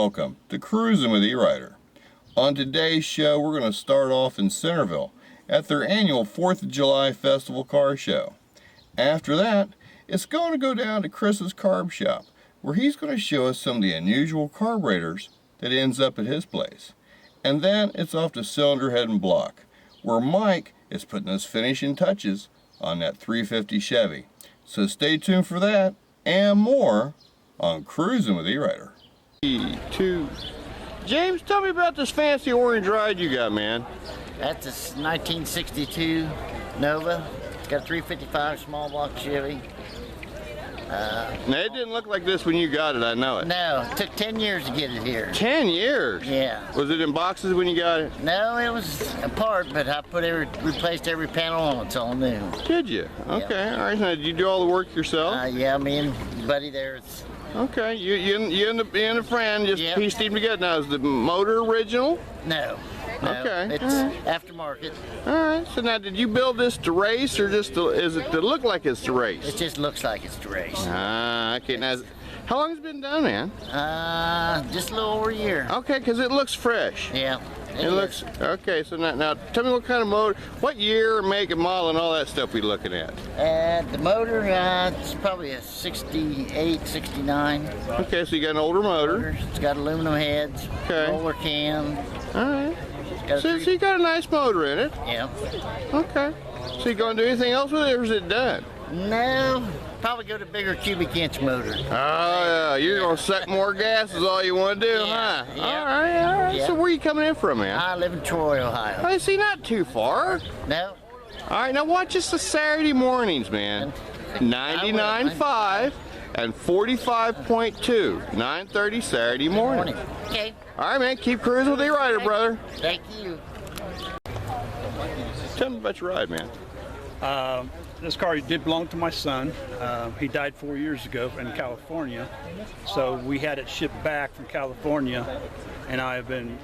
welcome to Cruising with E-Rider. On today's show, we're going to start off in Centerville at their annual 4th of July Festival Car Show. After that, it's going to go down to Chris's Carb Shop, where he's going to show us some of the unusual carburetors that ends up at his place. And then it's off to Cylinder Head and Block, where Mike is putting his finishing touches on that 350 Chevy. So stay tuned for that and more on Cruising with E-Rider. 2. James, tell me about this fancy orange ride you got, man. That's a 1962 Nova. It's got a 355 small block Chevy. Now, it didn't look like this when you got it, I know it. No, it took 10 years to get it here. 10 years? Yeah. Was it in boxes when you got it? No, it was apart, but I replaced every panel on it, it's all new. Did you? Okay, Yeah. all right. Now, did you do all the work yourself? Yeah, me and buddy there. Okay, you and a friend just Yep. pieced him together. Now, is the motor original? No. Okay. It's aftermarket. All right. So now, did you build this to race, or just is it to look like it's to race? It just looks like it's to race. Ah, okay. Now, how long has it been done, man? Just a little over a year. Okay, because it looks fresh. Yeah. It looks okay. So now, tell me what kind of motor, what year, make, and model, and all that stuff we looking at. The motor, it's probably a 68, 69. Okay, so you got an older motor. It's got aluminum heads, Okay. roller cam. All right. So you got a nice motor in it. Yeah. Okay. So you gonna do anything else with it, or is it done? No, probably go to bigger cubic inch motor. Oh yeah, you're gonna suck more gas is all you want to do, Yeah, huh? yeah. All right, all right. Yeah. So where are you coming in from, man? I live in Troy, Ohio. I see, not too far. No. All right, now watch us the Saturday mornings, man. 99.5 and 45.2. 9:30 Saturday morning. Okay. All right, man. Keep cruising with E-Rider, brother. Thank you. Tell me about your ride, man. This car did belong to my son. He died 4 years ago in California, so we had it shipped back from California, and I have been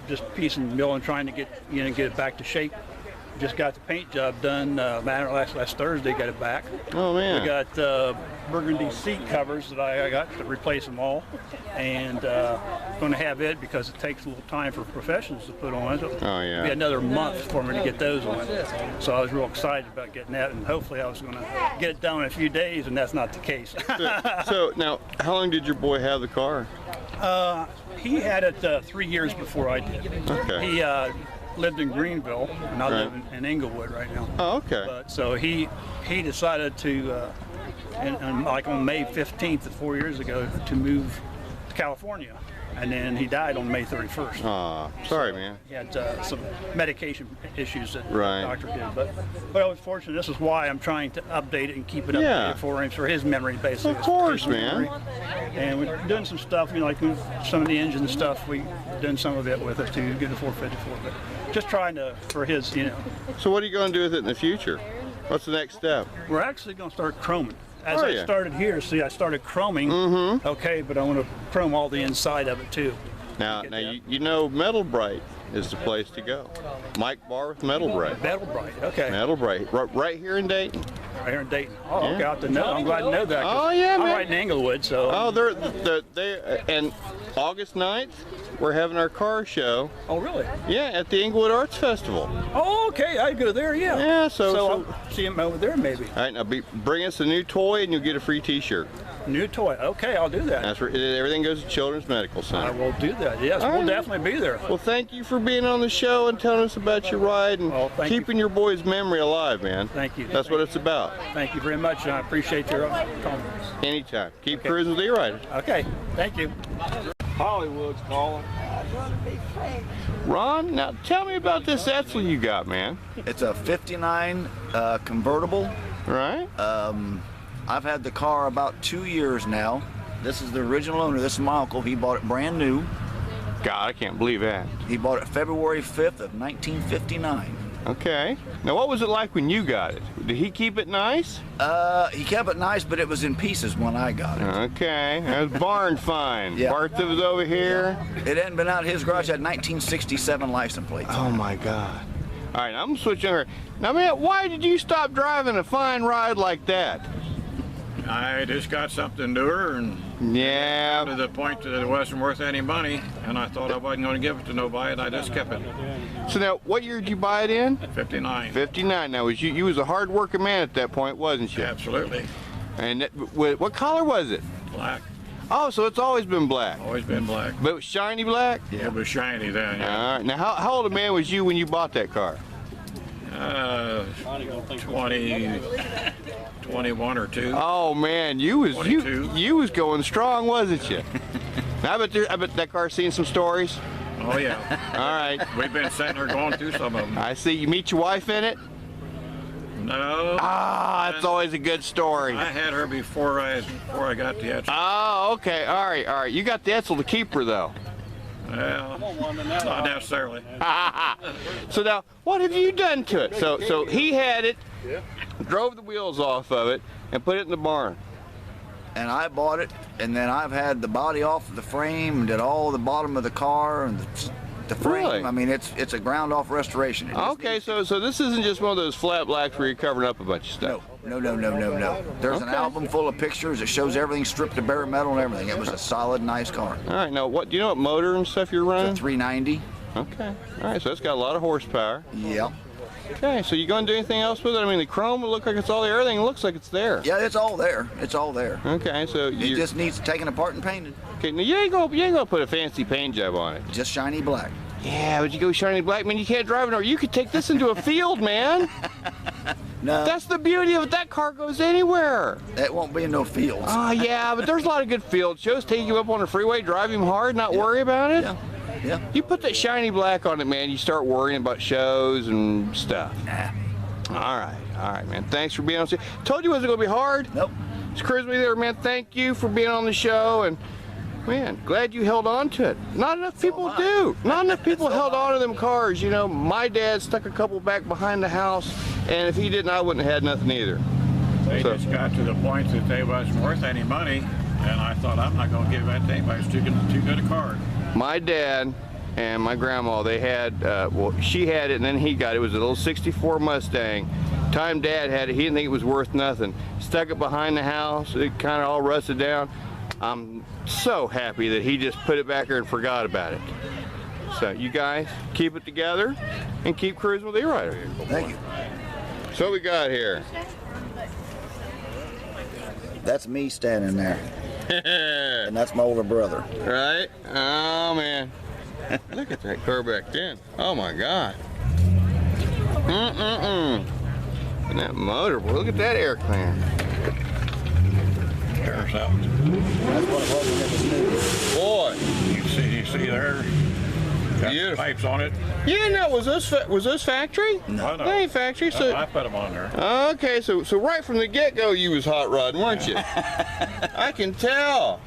just piecing and milling, trying to get it back to shape. Just got the paint job done last Thursday. Got it back. Oh man. We got burgundy seat covers that I got to replace them all, and going to have it because it takes a little time for professionals to put on. Oh yeah. It'll be another month for me to get those on. So I was real excited about getting that, and hopefully I was going to get it done in a few days, and that's not the case. So now, how long did your boy have the car? He had it 3 years before I did. Okay. He lived in Greenville, and I live in Inglewood right now. Oh, okay. But so he decided to, like on May 15th, 4 years ago, to move to California, and then he died on May 31st. Aw, sorry, man. He had some medication issues that Right. the doctor did, but I was fortunate. This is why I'm trying to update it and keep it Yeah. updated for him, for his memory, basically. Of course, His memory. man. And we're doing some stuff, like some of the engine stuff. We've done some of it with it to get the 454, but just trying to, for his, So what are you going to do with it in the future? What's the next step? We're actually going to start chroming. As Oh, I yeah. started here, see, I started chroming. Mm-hmm. Okay, but I want to chrome all the inside of it too. Now you know Metal Bright is the place to go. Mike Barr with Metal Bright. Metal Bright, okay. Metal Bright, right here in Dayton. Right here in Dayton. Oh, Yeah. okay, I'll have to know. I'm glad to know that. 'Cause Oh, yeah, I'm man. right in Inglewood, so. Oh, they and August 9th, we're having our car show. Oh, really? Yeah, at the Inglewood Arts Festival. Oh, okay. I go there, yeah. Yeah, so I'll see him over there, maybe. all right, now bring us a new toy and you'll get a free T-shirt. New toy. Okay, I'll do that. That's where everything goes to Children's Medical I Center. will do that. Yes, All we'll right. definitely be there. Well, thank you for being on the show and telling us about your ride and Oh, thank you. keeping your boy's memory alive, man. Thank you. That's what it's about. Thank you very much, and I appreciate your comments. Anytime. Keep Okay. cruising with E-Rider. Okay, thank you. Hollywood's calling. Ron, now tell me about this Etzel you got, man. It's a 59 convertible. Right? I've had the car about 2 years now. This is the original owner. This is my uncle. He bought it brand new. God, I can't believe that. He bought it February 5th of 1959. Okay. Now, what was it like when you got it? Did he keep it nice? He kept it nice, but it was in pieces when I got it. Okay. That was barn find. Yeah. Bartha was over here. It hadn't been out of his garage. It had 1967 license plates. Oh, my God. All right, I'm switching over. Now, man, why did you stop driving a fine ride like that? I just got something to her and Yeah. To the point that it wasn't worth any money, and I thought I wasn't going to give it to nobody, and I just kept it. So now, what year did you buy it in? 59. 59. Now, you was a hard-working man at that point, wasn't you? Absolutely. And what color was it? Black. Oh, so it's always been black. Always been black. But it was shiny black? It was shiny then, yeah. All right. Now, how old a man was you when you bought that car? 21 or 2. Oh man, you was 22. you was going strong, wasn't you? I bet that car's seen some stories. Oh yeah. All right. We've been sitting there going through some of them. I see. You meet your wife in it? No. Ah, that's always a good story. I had her before I got the Etzel. Oh, okay. All right. You got the Etzel to keep her though. Well, not necessarily. So now, what have you done to it? So he had it, drove the wheels off of it, and put it in the barn. And I bought it, and then I've had the body off of the frame, and did all the bottom of the car and the frame. Really? I mean, it's a ground off restoration. Okay, so this isn't just one of those flat blacks where you're covering up a bunch of stuff. No. There's an album full of pictures that shows everything stripped to bare metal and everything. It was a solid, nice car. All right, now do you know what motor and stuff you're running? It's a 390. Okay, all right, so it's got a lot of horsepower. Yep. Okay, so you going to do anything else with it? I mean, the chrome will look like it's all there. Everything looks like it's there. Yeah, it's all there. It's all there. Okay, so It just needs taken apart and painted. Okay, now you ain't gonna put a fancy paint job on it. Just shiny black. Yeah, but you go shiny black, man, you can't drive it, or you could take this into a field, man. No. That's the beauty of it. That car goes anywhere. It won't be in no fields. Oh, yeah, but there's a lot of good field shows. Take you up on the freeway, drive him hard, not worry about it. Yeah. You put that shiny black on it, man, you start worrying about shows and stuff. Nah. All right, man. Thanks for being on the show. Told you it wasn't going to be hard. Nope. It's Cruising with there, man. Thank you for being on the show, and man, glad you held on to it. Not enough people do. Not enough people held on to them cars. You know, my dad stuck a couple back behind the house, and if he didn't, I wouldn't have had nothing either. They just got to the point that they wasn't worth any money, and I thought I'm not going to give that to anybody. It's too good a car. My dad and my grandma, they had, she had it and then he got it. It was a little 64 Mustang. Time Dad had it, he didn't think it was worth nothing. Stuck it behind the house, it kind of all rusted down. I'm so happy that he just put it back there and forgot about it. So you guys, keep it together and keep cruising with E-Rider. Thank you. So what we got here? That's me standing there. And that's my older brother. Right? Oh man. Look at that car back then. Oh my God. And that motor, boy, look at that air cleaner. There's out. That's what it was when it was new. Boy. You see there? Got Beautiful. pipes on it. Yeah, no, was those factory? No. They ain't factory. So I put them on there. okay, so right from the get-go, you was hot rodding, weren't you? I can tell.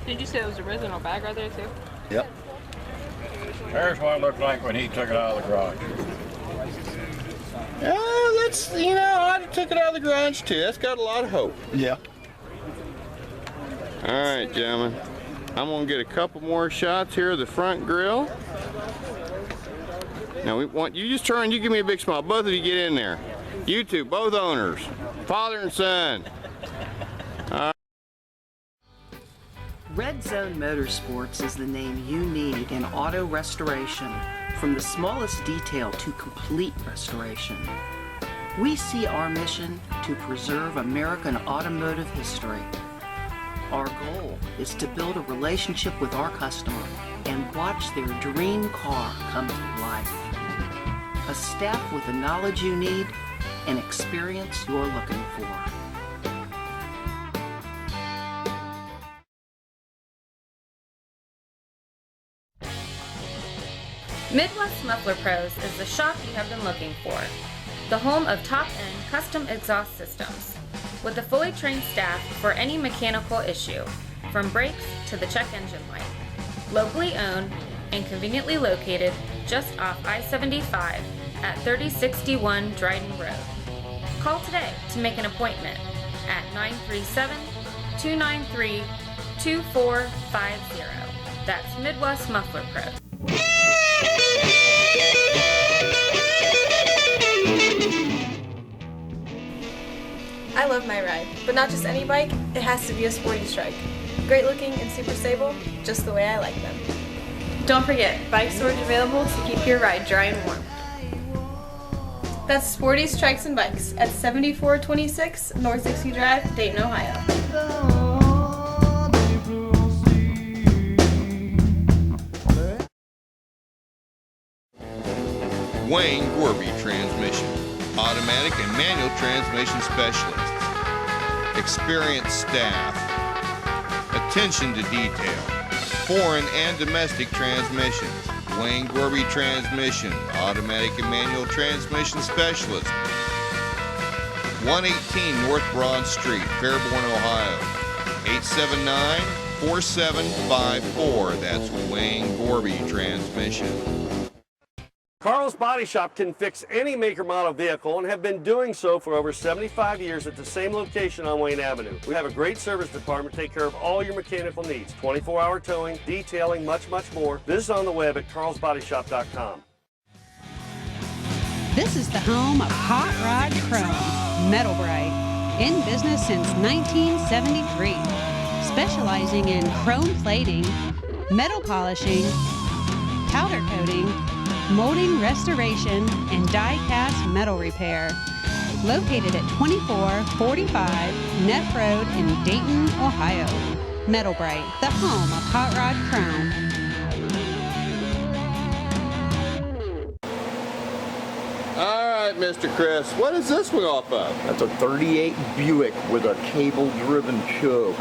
Did you say it was original bag right there too? Yep. There's what it looked like when he took it out of the garage. Oh, that's, you know, I took it out of the garage too. That's got a lot of hope. Yeah. All right, gentlemen. I'm gonna get a couple more shots here of the front grille. Now we want you just turn. You give me a big smile. Both of you get in there. You two, both owners, father and son. Red Zone Motorsports is the name you need in auto restoration, from the smallest detail to complete restoration. We see our mission to preserve American automotive history. Our goal is to build a relationship with our customer and watch their dream car come to life. A staff with the knowledge you need and experience you're looking for. Midwest Muffler Pros is the shop you have been looking for. The home of top-end custom exhaust systems. With a fully trained staff for any mechanical issue, from brakes to the check engine light. Locally owned and conveniently located just off I-75 at 3061 Dryden Road. Call today to make an appointment at 937-293-2450. That's Midwest Muffler Pros. I love my ride, but not just any bike, it has to be a sporty strike. Great looking and super stable, just the way I like them. Don't forget, bike storage available to keep your ride dry and warm. That's Sporty Strikes and Bikes at 7426 North 60 Drive, Dayton, Ohio. Wayne Gorby Transmission, automatic and manual transmission specialist. Experienced staff. Attention to detail. Foreign and domestic transmissions. Wayne Gorby Transmission, automatic and manual transmission specialist. 118 North Broad Street, Fairborn, Ohio. 879-4754. That's Wayne Gorby Transmission. Carl's Body Shop can fix any make or model vehicle and have been doing so for over 75 years at the same location on Wayne Avenue. We have a great service department to take care of all your mechanical needs. 24-hour towing, detailing, much more. Visit on the web at carlsbodyshop.com. This is the home of Hot Rod Chrome, Metal Bright, in business since 1973, specializing in chrome plating, metal polishing, powder coating, molding restoration, and die-cast metal repair. Located at 2445 Neff Road in Dayton, Ohio. Metal Bright, the home of Hot Rod Chrome. All right, Mr. Chris, what is this one off of? That's a 38 Buick with a cable-driven choke.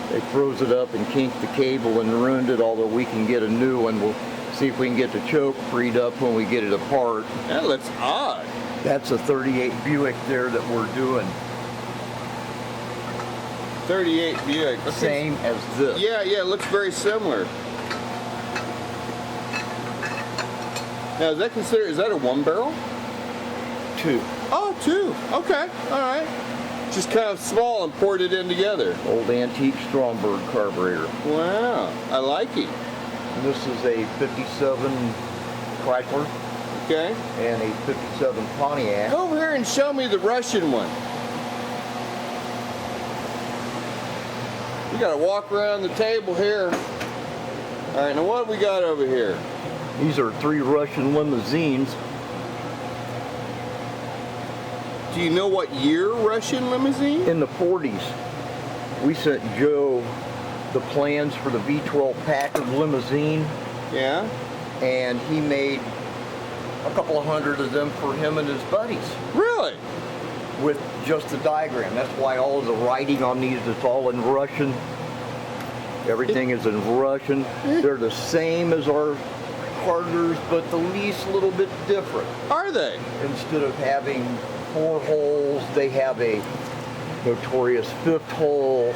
They froze it up and kinked the cable and ruined it, although we can get a new one. We'll see if we can get the choke freed up when we get it apart. That looks odd. That's a 38 Buick there that we're doing. 38 Buick. Okay. Same as this. Yeah, it looks very similar. Now, is that a one barrel? Two. Oh, two. Okay, all right. Just kind of small and poured it in together. Old antique Stromberg carburetor. Wow, I like it. And this is a 57 Chrysler. Okay. And a 57 Pontiac. Go over here and show me the Russian one. We got to walk around the table here. All right, now what we got over here? These are 3 Russian limousines. Do you know what year Russian limousine? In the 40s. We sent Joe the plans for the V12 Packard limousine. Yeah. And he made a couple of hundred of them for him and his buddies. Really? With just the diagram. That's why all of the writing on these, it's all in Russian. Everything is in Russian. They're the same as our Carters, but the least little bit different. Are they? Instead of having 4 holes, they have a notorious 5th hole.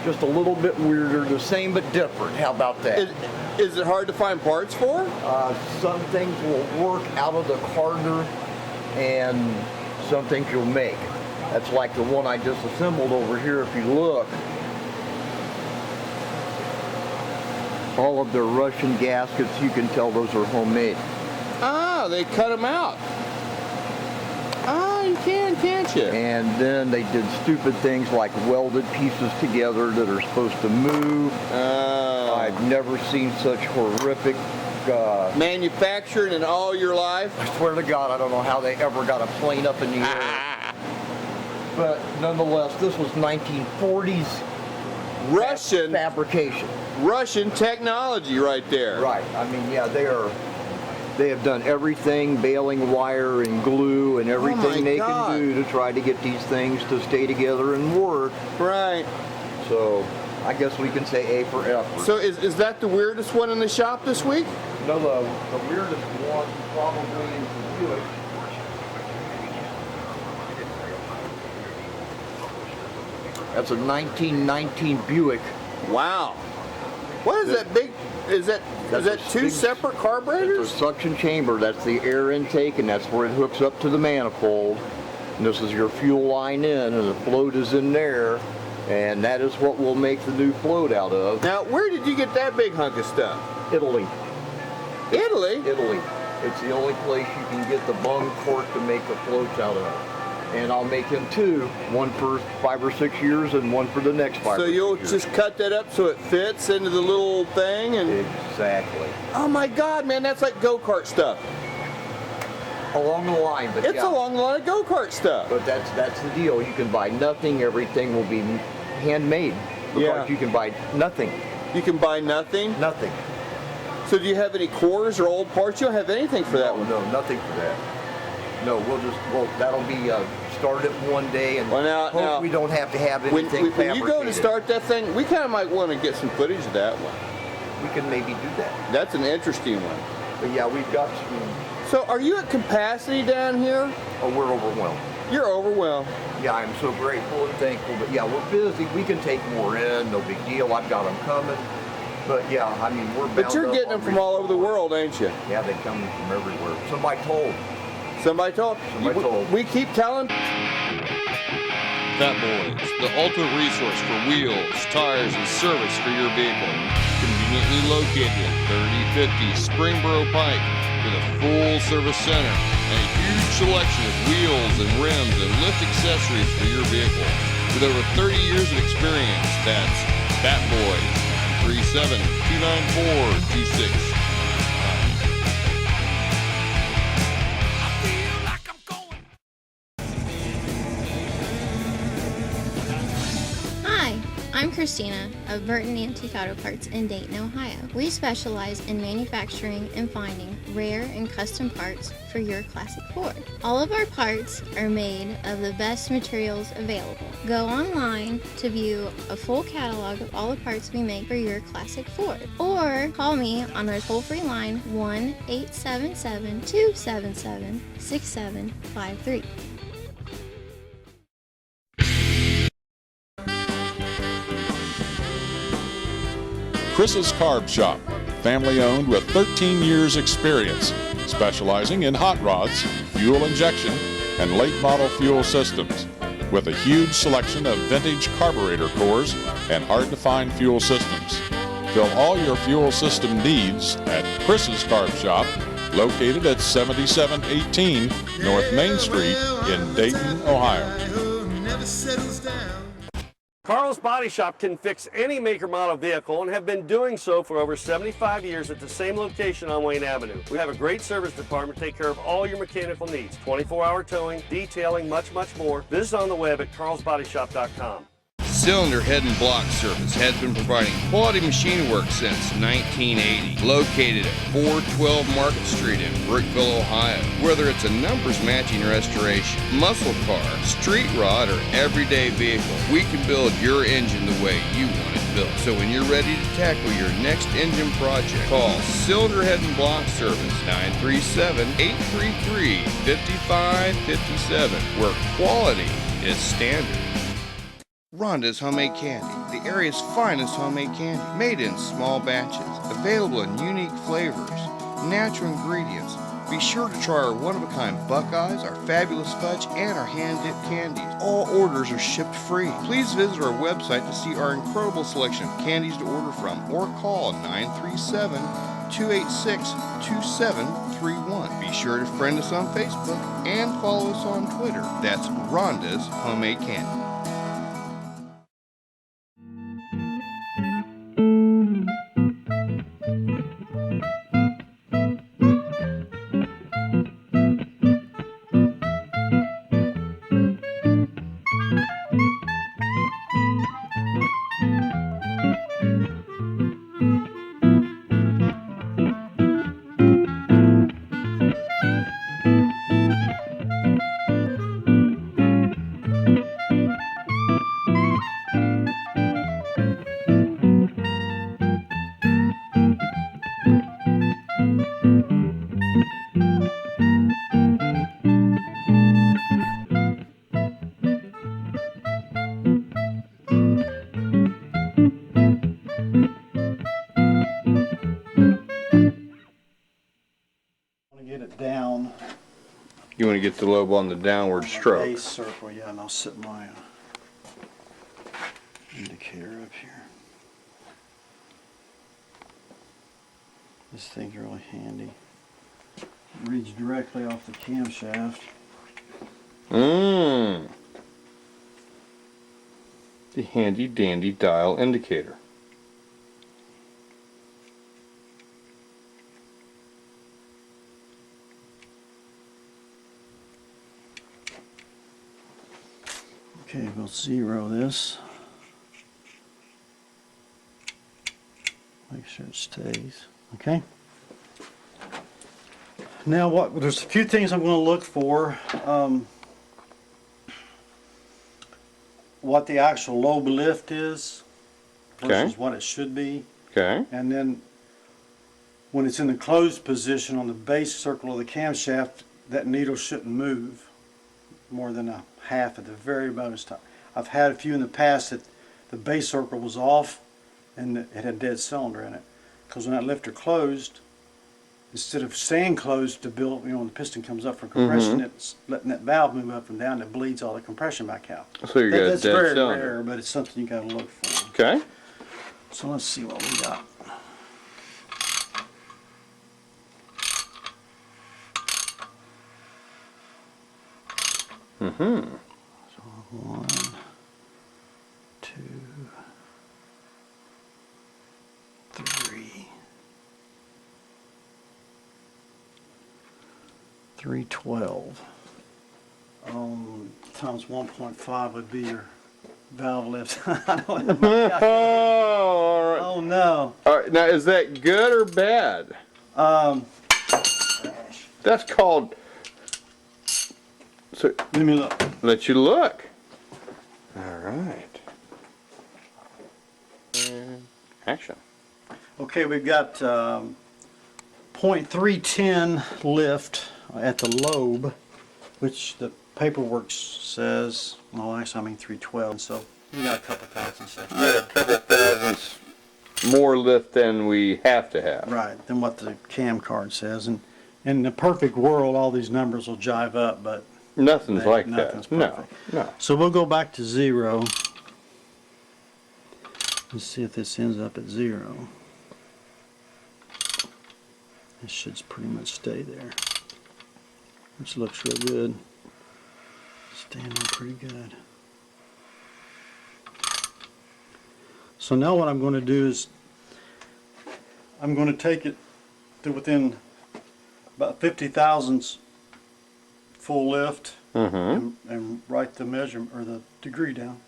Just a little bit weirder, the same but different. How about that? Is it hard to find parts for? Some things will work out of the Carter, and some things you'll make. That's like the one I just assembled over here. If you look, all of their Russian gaskets, you can tell those are homemade. Ah, they cut them out. Ah, you can, can't you? And then they did stupid things like welded pieces together that are supposed to move. I've never seen such horrific manufacturing in all your life? I swear to God, I don't know how they ever got a plane up in the air. But nonetheless, this was 1940s Russian fabrication. Russian technology right there. Right. I mean, yeah, they have done everything, baling wire and glue and everything they can do to try to get these things to stay together and work. Right. So I guess we can say A for effort. So is that the weirdest one in the shop this week? No, the weirdest one probably is the Buick. That's a 1919 Buick. Wow. What is that big? Is that two separate carburetors? It's a suction chamber. That's the air intake, and that's where it hooks up to the manifold. And this is your fuel line in, and the float is in there. And that is what we'll make the new float out of. Now, where did you get that big hunk of stuff? Italy. Italy? Italy. It's the only place you can get the bung cork to make the floats out of. And I'll make him two, one for 5 or 6 years and one for the next 5 So or 6 you'll years. just cut that up so it fits into the little thing and... Exactly. Oh my God, man, that's like go-kart stuff. Along the line, but It's yeah. along the line of go-kart stuff. But that's the deal. You can buy nothing. Everything will be handmade. Because you can buy nothing. You can buy nothing? Nothing. So do you have any cores or old parts? You don't have anything for that one? No, nothing for that. No, that'll be started one day and hope we don't have to have anything when you go to start that thing, we kind of might want to get some footage of that one. We can maybe do that. That's an interesting one. But yeah, we've got some... So are you at capacity down here? Oh, we're overwhelmed. You're overwhelmed. Yeah, I'm so grateful and thankful. But yeah, we're busy. We can take more in. No big deal. I've got them coming. But yeah, I mean, we're bound But you're up getting them from all over the world, ain't you? Yeah, they come from everywhere. Somebody told. Somebody told? Somebody told. We keep telling. Fat Boys, the ultimate resource for wheels, tires, and service for your vehicle. Conveniently located at 3050 Springboro Pike with a full service center and a huge selection of wheels and rims and lift accessories for your vehicle. With over 30 years of experience, that's Fat Boys, 3729426. Hi, I'm Christina of Burton Antique Auto Parts in Dayton, Ohio. We specialize in manufacturing and finding rare and custom parts for your classic Ford. All of our parts are made of the best materials available. Go online to view a full catalog of all the parts we make for your classic Ford, or call me on our toll-free line 1-877-277-6753. Chris's Carb Shop, family owned with 13 years experience, specializing in hot rods, fuel injection, and late model fuel systems, with a huge selection of vintage carburetor cores and hard to find fuel systems. Fill all your fuel system needs at Chris's Carb Shop, located at 7718 North Main Street in Dayton, Ohio. Carl's Body Shop can fix any maker model vehicle and have been doing so for over 75 years at the same location on Wayne Avenue. We have a great service department to take care of all your mechanical needs. 24-hour towing, detailing, much more. Visit on the web at carlsbodyshop.com. Cylinder Head and Block Service has been providing quality machine work since 1980. Located at 412 Market Street in Brookville, Ohio. Whether it's a numbers matching restoration, muscle car, street rod, or everyday vehicle, we can build your engine the way you want it built. So when you're ready to tackle your next engine project, call Cylinder Head and Block Service 937-833-5557, where quality is standard. Rhonda's Homemade Candy, the area's finest homemade candy, made in small batches, available in unique flavors, natural ingredients. Be sure to try our one-of-a-kind Buckeyes, our fabulous fudge, and our hand-dipped candies. All orders are shipped free. Please visit our website to see our incredible selection of candies to order from, or call 937-286-2731. Be sure to friend us on Facebook and follow us on Twitter. That's Rhonda's Homemade Candy. You want to get the lobe on the downward stroke. Base circle, yeah, and I'll set my indicator up here. This thing's really handy. It reads directly off the camshaft. The handy dandy dial indicator. Okay, we'll zero this. Make sure it stays. Okay. Now there's a few things I'm going to look for. What the actual lobe lift is versus what it should be. Okay. And then when it's in the closed position on the base circle of the camshaft, that needle shouldn't move more than a half at the very most. I've had a few in the past that the base circle was off and it had a dead cylinder in it. Because when that lifter closed, instead of staying closed to build, when the piston comes up for compression, it's letting that valve move up and down, it bleeds all the compression back out. So you got a dead cylinder. That's very rare, but it's something you got to look for. Okay. So let's see what we got. So 1, 2, 3, 312. Times 1.5 would be your valve lift. I don't have my calculator. Oh no. All right, now is that good or bad? That's called. So let me look. Let you look. All right. And action. Okay, we've got 0.310 lift at the lobe, which the paperwork says. Well, actually, I mean 312. So we got a couple thousandths. Yeah, a couple thousandths more lift than we have to have. Right, than what the cam card says. And in the perfect world, all these numbers will jive up, but nothing's like nothing's that. perfect. No. So we'll go back to 0. Let's see if this ends up at 0. It should pretty much stay there, which looks real good. Staying there pretty good. So now what I'm going to do is I'm going to take it to within about 50 thousandths full lift and write the measurement or the degree down.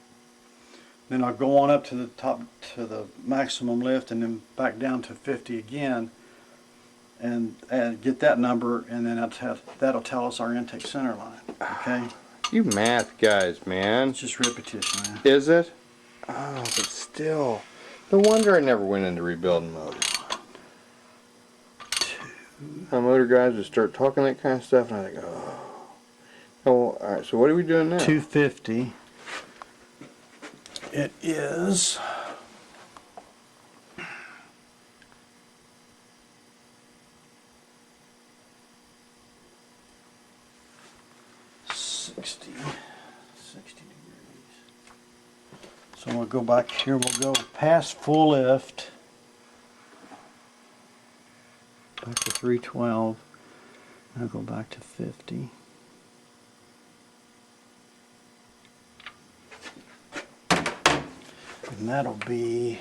Then I'll go on up to the top to the maximum lift and then back down to 50 again and get that number, and then that'll tell us our intake center line. Okay? You math guys, man. It's just repetition, man. Is it? Oh, but still. No wonder I never went into rebuilding motors. My motor guys just start talking that kind of stuff, and I think, oh. Oh, all right. So what are we doing now? 250. It is. $60 degrees. So we'll go back here. We'll go past full lift. Back to 312. I'll go back to 50. And that'll be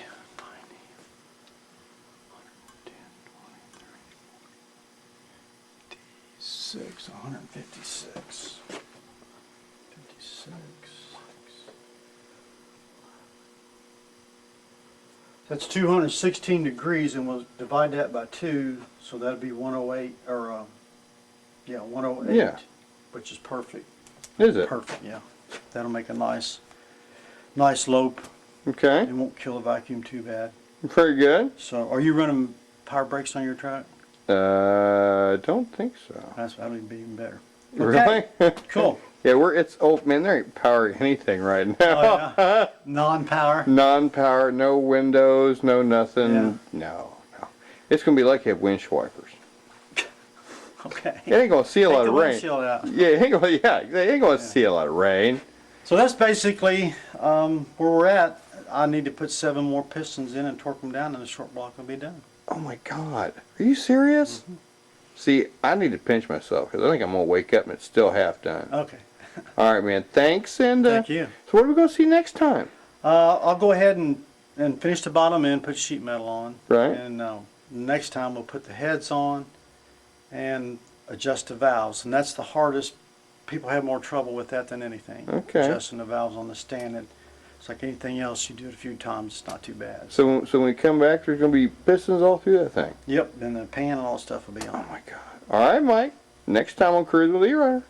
156. 56. That's 216 degrees, and we'll divide that by 2, so that'll be 108, or 108, Yeah. which is perfect. Is it? Perfect, yeah. That'll make a nice lope. Okay. It won't kill the vacuum too bad. Very good. So, are you running power brakes on your truck? Don't think so. That'll be even better. Really? Okay. Cool. Yeah, it's man, there ain't power anything right now. Oh, yeah. Non-power. Non-power, no windows, no nothing. Yeah. No. It's gonna be like you have windshield wipers. Okay. It ain't gonna see a lot of rain. Windshield out. Yeah, it ain't gonna see a lot of rain. So that's basically where we're at. I need to put 7 more pistons in and torque them down, and the short block will be done. Oh my God, are you serious? See, I need to pinch myself because I think I'm gonna wake up and it's still half done. Okay. All right, man. Thanks, and Thank you. So what are we going to see next time? I'll go ahead and finish the bottom end, put sheet metal on. Right. And next time we'll put the heads on and adjust the valves. And that's the hardest. People have more trouble with that than anything. Okay. Adjusting the valves on the stand. It's like anything else. You do it a few times, it's not too bad. So when we come back, there's going to be pistons all through that thing? Yep, and the pan and all the stuff will be on. Oh, my God. All right, Mike. Next time on Cruising with E-Rider.